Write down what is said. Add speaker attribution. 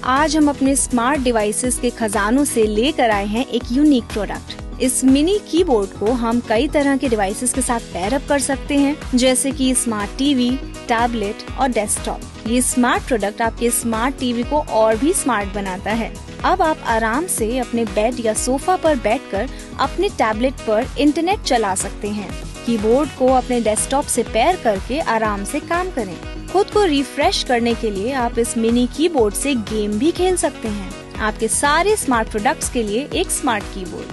Speaker 1: आज हम अपने स्मार्ट डिवाइसेस के खजानों से लेकर आए हैं एक यूनिक प्रोडक्ट। इस मिनी कीबोर्ड को हम कई तरह के डिवाइसेस के साथ पेयर अप कर सकते हैं, जैसे कि स्मार्ट टीवी, टैबलेट और डेस्कटॉप। ये स्मार्ट प्रोडक्ट आपके स्मार्ट टीवी को और भी स्मार्ट बनाता है। अब आप आराम से अपने बेड या सोफा पर बैठकर अपने टैबलेट पर इंटरनेट चला सकते हैं। कीबोर्ड को अपने डेस्कटॉप से पेयर करके आराम से काम करें। खुद को रिफ्रेश करने के लिए आप इस मिनी कीबोर्ड से गेम भी खेल सकते हैं। आपके सारे स्मार्ट प्रोडक्ट्स के लिए एक स्मार्ट कीबोर्ड।